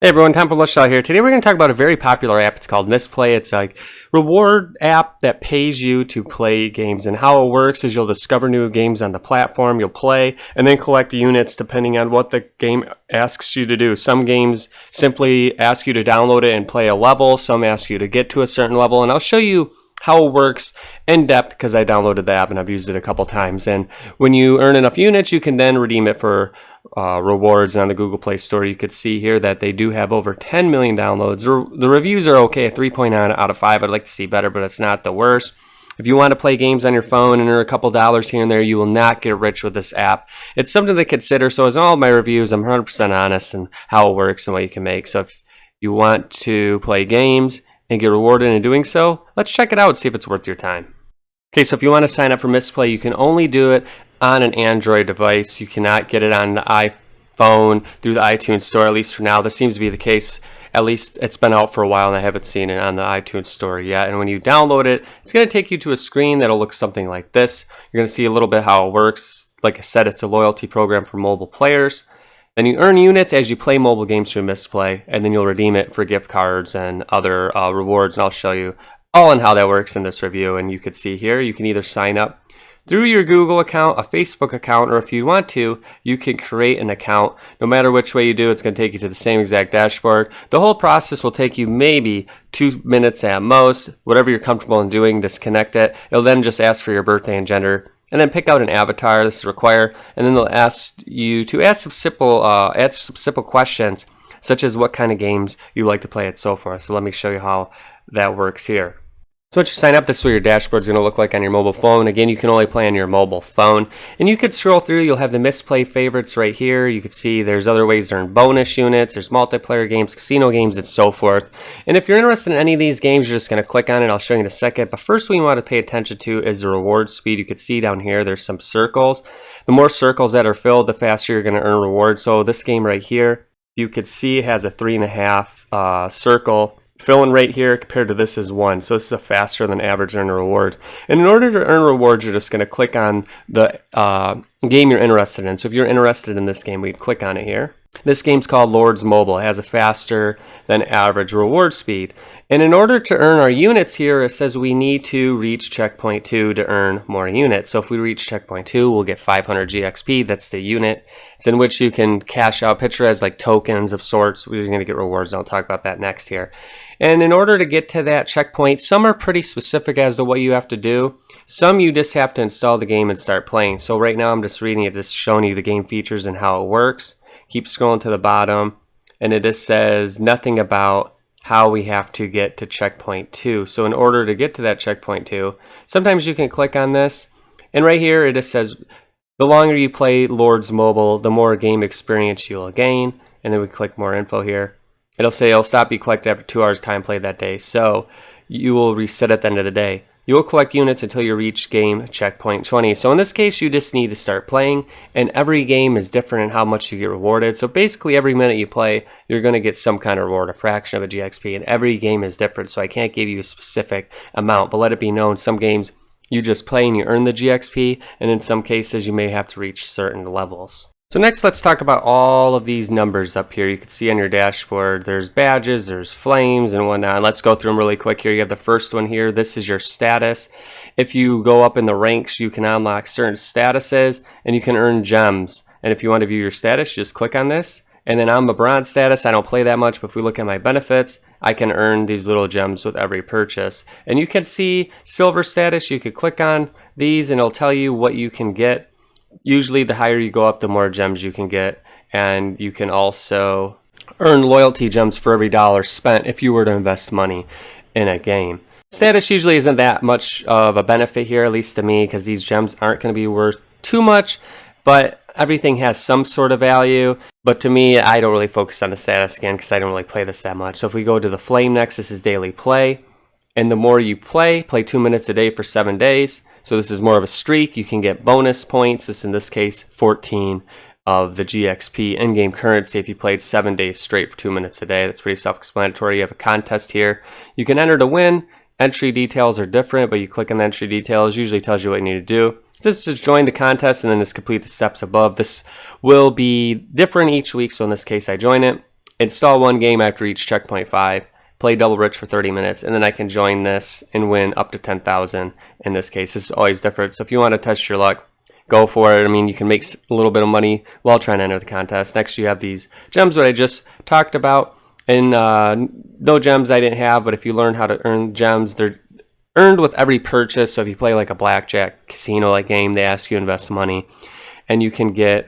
Hey everyone, Tom from Blushdoll here. Today we're going to talk about a very popular app. It's called Mistplay. It's a reward app that pays you to play games. And how it works is you'll discover new games on the platform, you'll play, and then collect units depending on what the game asks you to do. Some games simply ask you to download it and play a level. Some ask you to get to a certain level. And I'll show you how it works in depth because I downloaded the app and I've used it a couple times. And when you earn enough units, you can then redeem it for rewards on the Google Play Store. You could see here that they do have over 10 million downloads. The reviews are okay at 3.9 out of 5. I'd like to see better, but it's not the worst. If you want to play games on your phone and earn a couple dollars here and there, you will not get rich with this app. It's something to consider. So as in all of my reviews, I'm 100% honest in how it works and what you can make. So if you want to play games and get rewarded in doing so, let's check it out and see if it's worth your time. Okay, so if you want to sign up for Mistplay, you can only do it on an Android device. You cannot get it on the iPhone through the iTunes Store, at least for now. This seems to be the case. At least it's been out for a while and I haven't seen it on the iTunes Store yet. And when you download it, it's going to take you to a screen that'll look something like this. You're going to see a little bit how it works. Like I said, it's a loyalty program for mobile players. Then you earn units as you play mobile games through Mistplay, and then you'll redeem it for gift cards and other rewards. And I'll show you all on how that works in this review. And you can see here, you can either sign up through your Google account, a Facebook account, or if you want to, you can create an account. No matter which way you do, it's going to take you to the same exact dashboard. The whole process will take you maybe 2 minutes at most. Whatever you're comfortable in doing, disconnect it. It'll then just ask for your birthday and gender, and then pick out an avatar. This is required, and then they'll ask you to ask some simple questions, such as what kind of games you like to play and so forth. So let me show you how that works here. So once you sign up, this is what your dashboard is going to look like on your mobile phone. Again, you can only play on your mobile phone. And you could scroll through. You'll have the Mistplay favorites right here. You can see there's other ways to earn bonus units. There's multiplayer games, casino games, and so forth. And if you're interested in any of these games, you're just going to click on it. I'll show you in a second. But first, what you want to pay attention to is the reward speed. You can see down here, there's some circles. The more circles that are filled, the faster you're going to earn rewards. So this game right here, you could see has a 3.5 circle filling rate here compared to this is 1. So this is a faster than average earner rewards. And in order to earn rewards, you're just going to click on the game you're interested in. So if you're interested in this game, we'd click on it here. This game's called Lords Mobile. It has a faster than average reward speed. And in order to earn our units here, it says we need to reach checkpoint 2 to earn more units. So if we reach checkpoint 2, we'll get 500 GXP. That's the unit. It's in which you can cash out. Picture as like tokens of sorts. We're going to get rewards. I'll talk about that next here. And in order to get to that checkpoint, some are pretty specific as to what you have to do. Some you just have to install the game and start playing. So right now I'm just reading it, just showing you the game features and how it works. Keep scrolling to the bottom, and it just says nothing about how we have to get to checkpoint 2. So in order to get to that checkpoint 2, sometimes you can click on this, and right here it just says the longer you play Lords Mobile, the more game experience you'll gain. And then we click more info here. It'll say it'll stop you collected after 2 hours time played that day. So you will reset at the end of the day. You will collect units until you reach game checkpoint 20. So in this case, you just need to start playing, and every game is different in how much you get rewarded. So basically every minute you play, you're going to get some kind of reward, a fraction of a GXP, and every game is different. So I can't give you a specific amount, but let it be known, some games you just play and you earn the GXP, and in some cases you may have to reach certain levels. So next, let's talk about all of these numbers up here. You can see on your dashboard, there's badges, there's flames and whatnot. Let's go through them really quick here. You have the first one here. This is your status. If you go up in the ranks, you can unlock certain statuses and you can earn gems. And if you want to view your status, just click on this. And then I'm a bronze status. I don't play that much, but if we look at my benefits, I can earn these little gems with every purchase. And you can see silver status. You could click on these and it'll tell you what you can get. Usually the higher you go up, the more gems you can get, and you can also earn loyalty gems for every dollar spent if you were to invest money in a game. Status usually isn't that much of a benefit here, at least to me, because these gems aren't going to be worth too much, but everything has some sort of value. But to me, I don't really focus on the status again because I don't really play this that much. So if we go to the flame next, this is daily play, and the more you play 2 minutes a day for 7 days. So this is more of a streak. You can get bonus points. This in this case 14 of the GXP in-game currency if you played 7 days straight for 2 minutes a day. That's pretty self-explanatory. You have a contest here. You can enter to win. Entry details are different, but you click on the entry details. Usually tells you what you need to do. This is just join the contest and then just complete the steps above. This will be different each week. So in this case, I join it. install one game after each checkpoint 5, play double rich for 30 minutes, and then I can join this and win up to 10,000 in this case. This is always different. So if you want to test your luck, go for it. I mean, you can make a little bit of money while trying to enter the contest. Next, you have these gems that I just talked about. And no gems I didn't have, but if you learn how to earn gems, they're earned with every purchase. So if you play like a blackjack casino-like game, they ask you to invest money. And you can get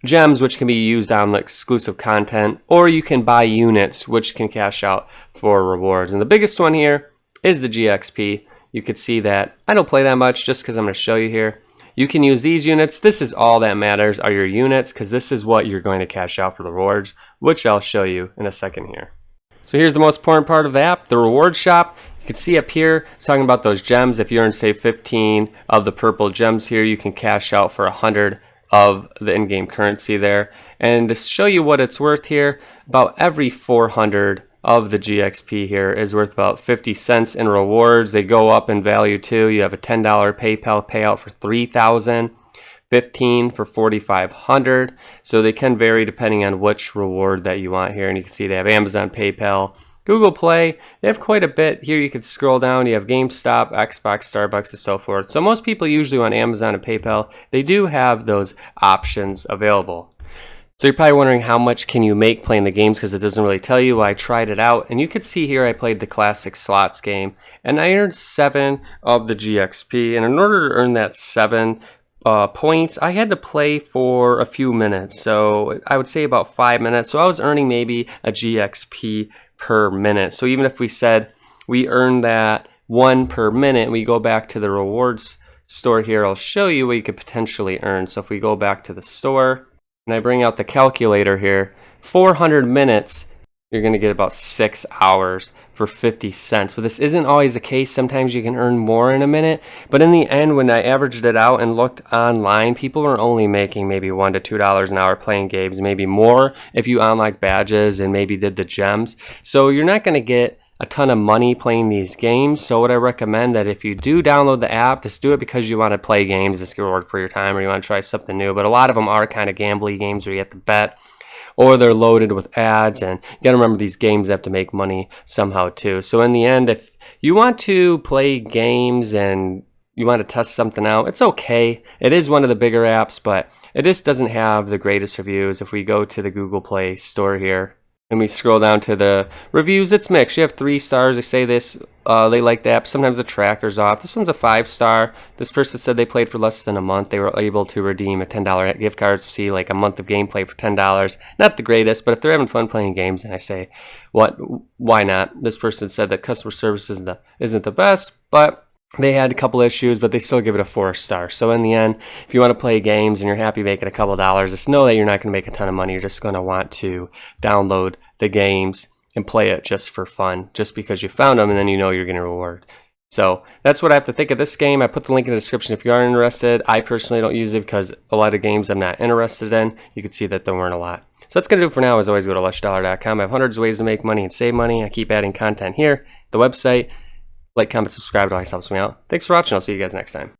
gems, which can be used on the exclusive content, or you can buy units, which can cash out for rewards. And the biggest one here is the GXP. You could see that I don't play that much just because I'm going to show you here. You can use these units. This is all that matters are your units, because this is what you're going to cash out for the rewards, which I'll show you in a second here. So here's the most important part of the app, the reward shop. You can see up here, it's talking about those gems. If you earn, say, 15 of the purple gems here, you can cash out for 100 of the in-game currency there. And to show you what it's worth here, about every 400 of the GXP here is worth about 50 cents in rewards. They go up in value too. You have a $10 PayPal payout for 3,000, 15 for 4,500. So they can vary depending on which reward that you want here. And you can see they have Amazon, PayPal, Google Play. They have quite a bit here. You can scroll down. You have GameStop, Xbox, Starbucks, and so forth. So most people usually want Amazon and PayPal. They do have those options available. So you're probably wondering how much can you make playing the games, because it doesn't really tell you. I tried it out, and you could see here I played the classic slots game, and I earned 7 of the GXP. And in order to earn that 7 points, I had to play for a few minutes. So I would say about 5 minutes. So I was earning maybe a GXP per minute. So even if we said we earned that 1 per minute, we go back to the rewards store here, I'll show you what you could potentially earn. So if we go back to the store, and I bring out the calculator here, 400 minutes, you're going to get about 6 hours for 50 cents. But this isn't always the case. Sometimes you can earn more in a minute. But in the end, when I averaged it out and looked online, people were only making maybe $1 to $2 an hour playing games, maybe more if you unlocked badges and maybe did the gems. So you're not going to get a ton of money playing these games. So what I recommend that if you do download the app, just do it because you want to play games, this reward for your time, or you want to try something new. But a lot of them are kind of gambly games where you have to bet, or they're loaded with ads, and you got to remember these games have to make money somehow too. So in the end, if you want to play games and you want to test something out, it's okay. It is one of the bigger apps, but it just doesn't have the greatest reviews. If we go to the Google Play store here, and we scroll down to the reviews, it's mixed. You have 3 stars. They say this, they like the app. Sometimes the tracker's off. This one's a 5-star. This person said they played for less than a month. They were able to redeem a $10 gift card to see like a month of gameplay for $10. Not the greatest, but if they're having fun playing games, and I say, why not? This person said that customer service isn't the best, but they had a couple issues, but they still give it a 4-star. So in the end, if you want to play games and you're happy making a couple dollars, just know that you're not going to make a ton of money. You're just going to want to download the games and play it just for fun, just because you found them, and then you know you're getting a reward. So that's what I have to think of this game. I put the link in the description if you are interested. I personally don't use it because a lot of games I'm not interested in. You can see that there weren't a lot. So that's going to do it for now. As always, go to lushDollar.com. I have hundreds of ways to make money and save money. I keep adding content here, the website. Like, comment, subscribe. It always helps me out. Thanks for watching. I'll see you guys next time.